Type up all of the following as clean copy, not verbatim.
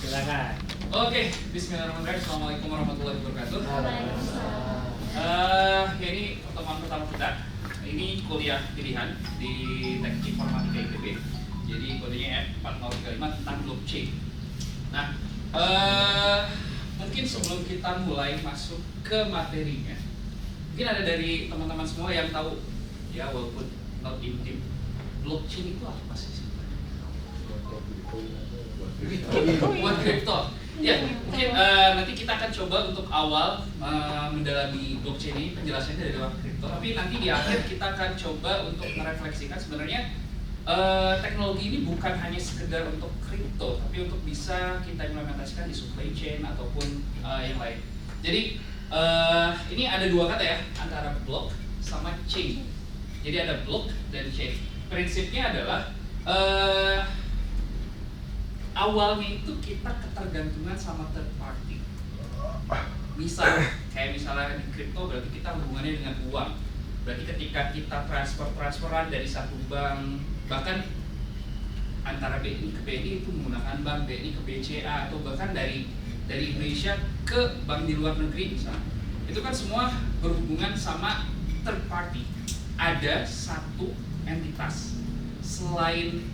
Silakan. Oke, Bismillahirrahmanirrahim. Assalamualaikum warahmatullahi wabarakatuh. Ini pertemuan pertama kita. Ini kuliah pilihan di Teknik Informatika ITB. Jadi kodenya F4035 tentang blockchain. Nah, mungkin sebelum kita mulai masuk ke materinya, mungkin ada dari teman-teman semua yang tahu, ya walaupun not intim, blockchain itu apa sih? Buat kripto. Ya, mungkin nanti kita akan coba untuk awal mendalami blockchain ini, penjelasannya dari luar kripto. Tapi nanti di akhir kita akan coba untuk merefleksikan sebenarnya teknologi ini bukan hanya sekedar untuk kripto, tapi untuk bisa kita implementasikan di supply chain ataupun yang lain. Jadi ini ada dua kata ya, antara block sama chain. Jadi ada block dan chain. Prinsipnya adalah awalnya itu kita ketergantungan sama third party. Misal, kayak misalnya di kripto berarti kita hubungannya dengan uang. Berarti ketika kita transferan dari satu bank, bahkan antara BNI ke BNI itu menggunakan bank, BNI ke BCA, atau bahkan dari Indonesia ke bank di luar negeri misalnya. Itu kan semua berhubungan sama third party. Ada satu entitas selain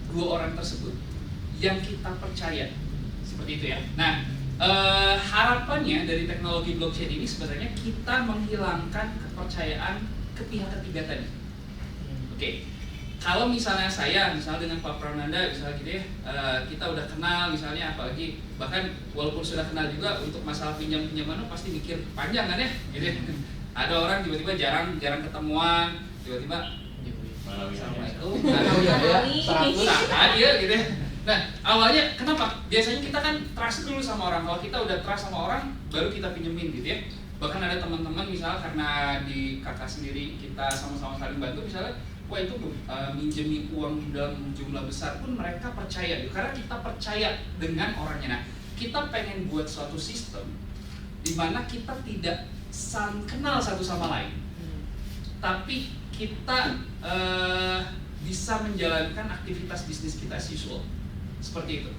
dua orang tersebut yang kita percaya, seperti itu ya. Nah, harapannya dari teknologi blockchain ini sebenarnya kita menghilangkan kepercayaan ke pihak ketiga tadi. Oke, kalau misalnya dengan Pak Prananda misalnya gitu ya, kita udah kenal misalnya, apalagi bahkan walaupun sudah kenal juga untuk masalah pinjam-pinjaman pasti mikir panjang kan ya, gitu ya. Ada orang tiba-tiba jarang ketemuan, tiba-tiba Assalamualaikum, dia gitu ya. Nah, awalnya kenapa? Biasanya kita kan trust dulu sama orang. Kalau kita udah trust sama orang, baru kita pinjemin gitu ya. Bahkan ada teman-teman misalnya karena di kakak sendiri kita sama-sama saling bantu misalnya, wah itu minjemi uang dalam jumlah besar pun mereka percaya gitu. Karena kita percaya dengan orangnya. Nah, kita pengen buat suatu sistem di mana kita tidak saling kenal satu sama lain, tapi kita bisa menjalankan aktivitas bisnis kita as usual. Seperti itu.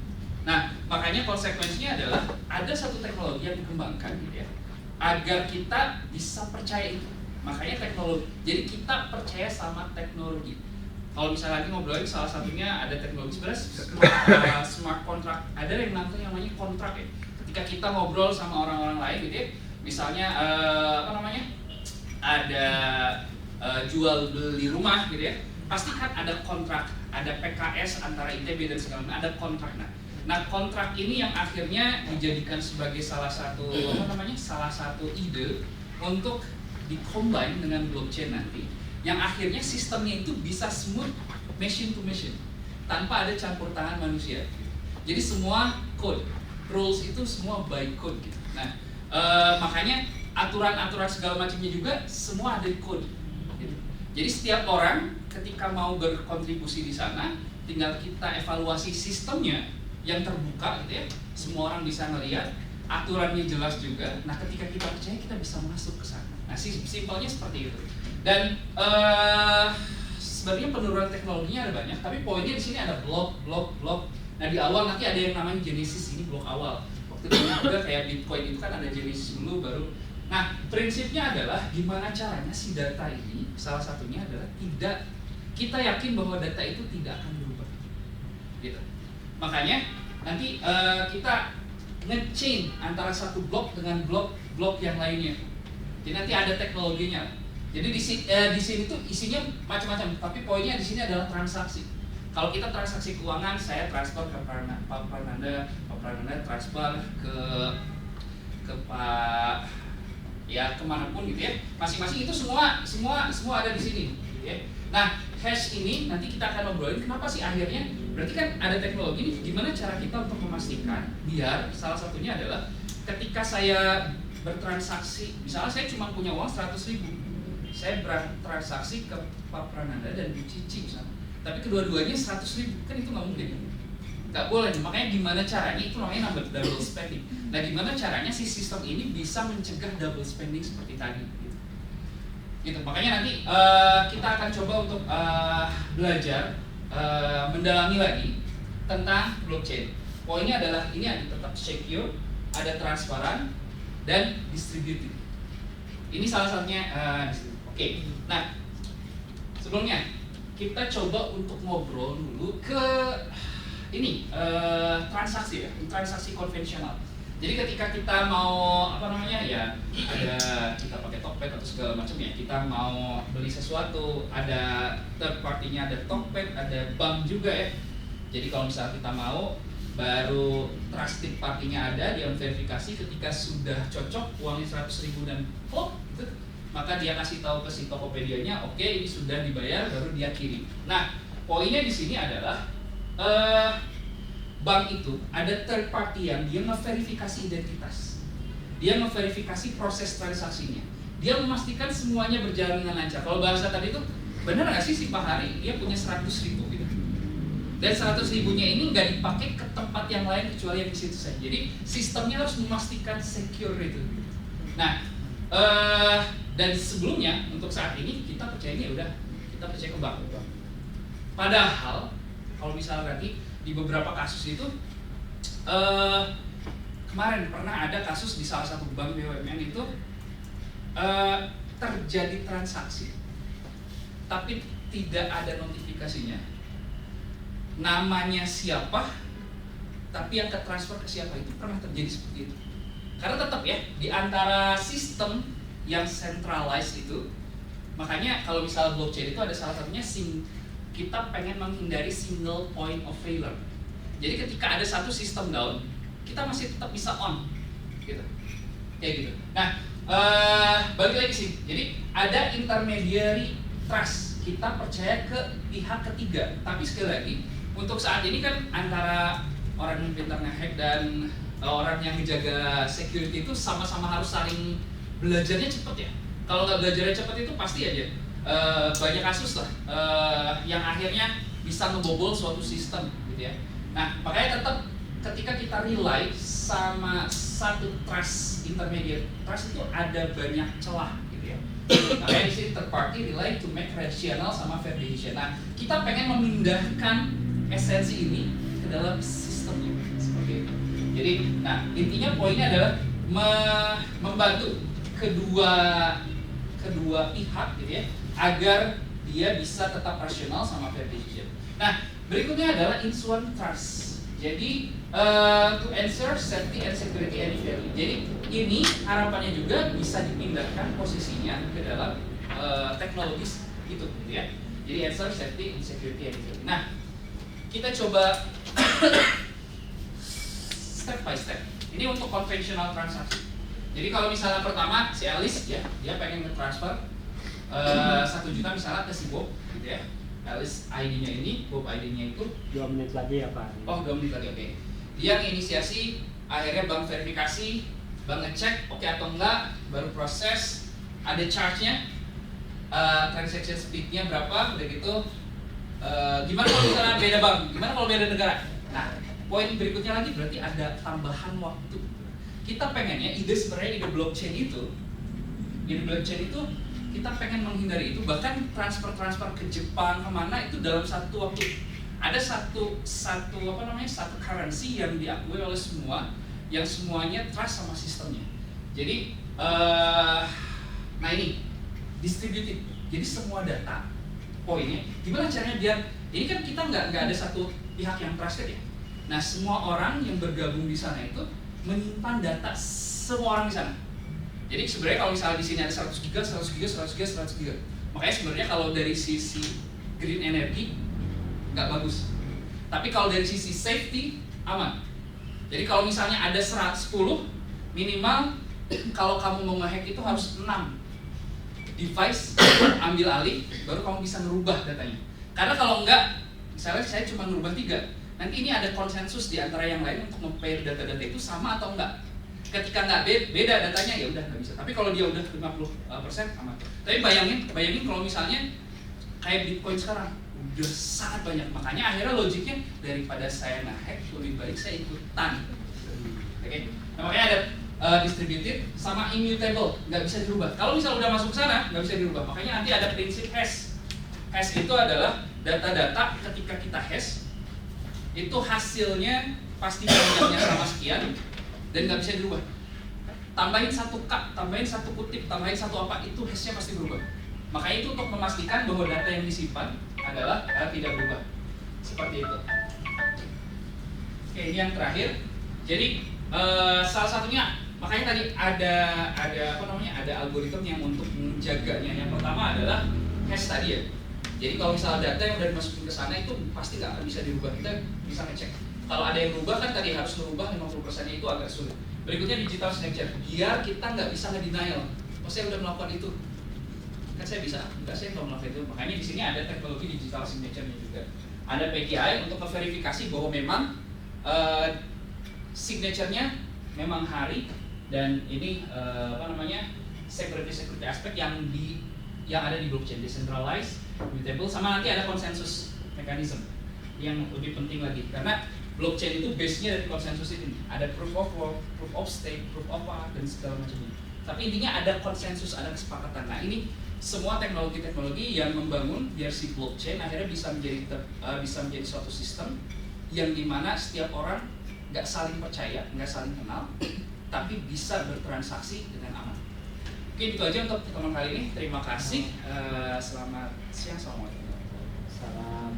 Nah, makanya konsekuensinya adalah ada satu teknologi yang dikembangkan gitu ya, agar kita bisa percaya itu. Makanya teknologi. Jadi kita percaya sama teknologi. Kalau misalnya lagi ngobrolin salah satunya ada teknologi sebenarnya smart contract. Ada yang namanya kontrak ya. Ketika kita ngobrol sama orang-orang lain gitu ya, misalnya ada jual beli rumah gitu ya, pasti kan ada kontrak, ada PKS antara ITB dan segala macam, ada kontrak. Nah, kontrak ini yang akhirnya dijadikan sebagai salah satu ide untuk di-combine dengan blockchain nanti, yang akhirnya sistemnya itu bisa smooth machine to machine tanpa ada campur tangan manusia. Jadi semua code, rules itu semua by code gitu. Nah, makanya aturan-aturan segala macamnya juga semua ada di code. Jadi setiap orang ketika mau berkontribusi di sana, tinggal kita evaluasi sistemnya yang terbuka gitu ya. Semua orang bisa ngelihat, aturannya jelas juga. Nah, ketika kita percaya kita bisa masuk ke sana. Nah, simpelnya seperti itu. Dan sebenarnya penurunan teknologinya ada banyak, tapi poinnya di sini ada blok. Nah, di awal nanti ada yang namanya genesis, ini blok awal. Waktu itu juga kayak Bitcoin itu kan ada genesis dulu baru. Nah, prinsipnya adalah gimana caranya si data ini, salah satunya adalah kita yakin bahwa data itu tidak akan berubah, gitu. Makanya nanti kita nge-chain antara satu blok dengan blok yang lainnya. Jadi nanti ada teknologinya. Jadi di sini tuh isinya macam-macam, tapi poinnya di sini adalah transaksi. Kalau kita transaksi keuangan, saya transfer ke Pak Prananda transfer ke Pak ya kemanapun gitu ya, masing-masing itu semua ada di sini gitu ya. Nah, hash ini nanti kita akan ngobrolin kenapa sih akhirnya, berarti kan ada teknologi nih, gimana cara kita untuk memastikan biar salah satunya adalah ketika saya bertransaksi, misalnya saya cuma punya uang 100.000, saya bertransaksi ke Pak Prananda dan Bu Cici misalnya, tapi kedua-duanya 100.000, kan itu nggak mungkin. Nggak boleh, makanya gimana caranya, itu namanya double spending. Nah, gimana caranya si sistem ini bisa mencegah double spending seperti tadi gitu. Makanya nanti kita akan coba untuk belajar mendalami lagi tentang blockchain. poinnya adalah ini ada tetap secure, ada transparan, dan distributed. Ini salah satunya. Oke. Nah, sebelumnya kita coba untuk ngobrol dulu ke ini transaksi ya, transaksi konvensional. Jadi ketika kita mau ya ada kita pakai Tokped atau segala macam ya, kita mau beli sesuatu, ada third party-nya, ada Tokped, ada bank juga ya. Jadi kalau misalnya kita mau, baru trusted party-nya ada, dia verifikasi, ketika sudah cocok uangnya 100.000 dan plop gitu, maka dia kasih tahu ke si Tokopedia-nya, oke, ini sudah dibayar, baru dia kirim. Nah, poinnya di sini adalah bank itu ada third party yang dia nge-verifikasi identitas, dia nge-verifikasi proses transaksinya, dia memastikan semuanya berjalan dengan lancar. Kalau bahasa tadi itu benar nggak sih si Pak Hari dia punya 100.000 gitu, dan 100.000-nya ini nggak dipakai ke tempat yang lain kecuali yang di situ saja. Jadi sistemnya harus memastikan secure itu. Nah, dan sebelumnya untuk saat ini kita percayanya udah kita percaya ke bank. Padahal kalau misalnya nanti di beberapa kasus itu kemarin pernah ada kasus di salah satu bank BUMN itu terjadi transaksi tapi tidak ada notifikasinya, namanya siapa tapi yang ke transfer ke siapa, itu pernah terjadi seperti itu. Karena tetap ya di antara sistem yang centralized itu, makanya kalau misalnya blockchain itu ada salah satunya kita pengen menghindari single point of failure. Jadi ketika ada satu sistem down, kita masih tetap bisa on, gitu, kayak gitu. Nah, balik lagi sih. Jadi ada intermediary trust, kita percaya ke pihak ketiga. Tapi sekali lagi, untuk saat ini kan antara orang yang pintar nge-hack dan orang yang menjaga security itu sama-sama harus saling belajarnya cepat ya. Kalau nggak belajarnya cepat itu pasti aja banyak kasus lah yang akhirnya bisa ngebobol suatu sistem gitu ya. Nah, makanya tetap ketika kita rely sama satu trust, intermediate trust itu ada banyak celah gitu ya. Makanya di sini third party rely to make rational sama verification. Nah, kita pengen memindahkan esensi ini ke dalam sistemnya seperti itu. Jadi, nah intinya poinnya adalah membantu kedua pihak gitu ya, agar dia bisa tetap rasional sama verification. Nah, berikutnya adalah insuance trust. Jadi to ensure safety and security and value. Jadi ini harapannya juga bisa dipindahkan posisinya ke dalam teknologis itu, gitu ya. Jadi ensure safety and security and value. Nah, kita coba step by step. Ini untuk konvensional transaksi. Jadi kalau misalnya pertama si Alice ya, dia pengen nge-transfer 1 juta misalnya ke si Bob gitu ya. Alice ID-nya ini, Bob ID-nya itu 2 menit lagi ya Pak. Oh, 2 menit lagi, oke. Dia inisiasi, akhirnya bank verifikasi, bank ngecek oke atau enggak, baru proses, ada charge-nya, transaction speed-nya berapa, udah gitu. Gimana kalau misalnya beda bank, gimana kalau beda negara? Nah, poin berikutnya lagi berarti ada tambahan waktu. Kita pengennya sebenarnya ide blockchain itu kita pengen menghindari itu, bahkan transfer ke Jepang kemana itu dalam satu waktu. Ada satu currency yang diakui oleh semua, yang semuanya trust sama sistemnya. Jadi nah ini distributed, jadi semua data poinnya gimana caranya biar ini kan kita nggak ada satu pihak yang trusted ya. Nah, semua orang yang bergabung di sana itu menyimpan data semua orang di sana. Jadi sebenarnya kalau misalnya di sini ada 100 giga. Makanya sebenarnya kalau dari sisi green energy nggak bagus. Tapi kalau dari sisi safety aman. Jadi kalau misalnya ada 110 minimal kalau kamu mau nge-hack itu harus 6 device ambil alih baru kamu bisa merubah datanya. Karena kalau enggak, misalnya saya cuma merubah 3. Nanti ini ada konsensus di antara yang lain untuk nge-pair data-data itu sama atau enggak. Ketika enggak beda datanya ya udah nggak bisa. Tapi kalau dia udah 50% aman. Tapi bayangin kalau misalnya kayak Bitcoin sekarang udah sangat banyak. Makanya akhirnya logiknya daripada saya nge-hack lebih baik saya ikutan. Oke. Nah, makanya ada distributed sama immutable, nggak bisa dirubah. Kalau misalnya udah masuk sana nggak bisa dirubah. Makanya nanti ada prinsip hash. Hash itu adalah data-data ketika kita hash itu hasilnya pasti panjangnya sama sekian dan nggak bisa dirubah. Tambahin satu k, tambahin satu kutip, tambahin satu apa, itu hashnya pasti berubah. Makanya itu untuk memastikan bahwa data yang disimpan adalah tidak berubah. Seperti itu. Oke, ini yang terakhir. Jadi salah satunya, makanya tadi ada algoritma yang untuk menjaganya. Yang pertama adalah hash tadi ya. Jadi kalau misalnya data yang udah dimasukin ke sana itu pasti nggak akan bisa dirubah. Kita bisa ngecek. Kalau ada yang berubah kan tadi harus merubah 50%-nya, itu agak sulit. Berikutnya digital signature. Biar kita nggak bisa nge-denial. Oh, saya udah melakukan itu. Kan saya bisa, enggak, saya nggak melakukan itu. Makanya di sini ada teknologi digital signature-nya juga. Ada PKI untuk memverifikasi bahwa memang signature-nya memang hari dan ini security aspek yang ada di blockchain, decentralized, mutable, sama nanti ada konsensus mechanism yang lebih penting lagi karena blockchain itu base-nya dari konsensus ini. Ada proof of work, proof of stake, proof of what, dan segala macamnya. Tapi intinya ada konsensus, ada kesepakatan. Nah ini semua teknologi-teknologi yang membangun biar si blockchain akhirnya bisa menjadi suatu sistem yang dimana setiap orang nggak saling percaya, nggak saling kenal, tapi bisa bertransaksi dengan aman. Oke, itu aja untuk pertemuan kali ini. Terima kasih. Selamat siang, assalamualaikum. Salam.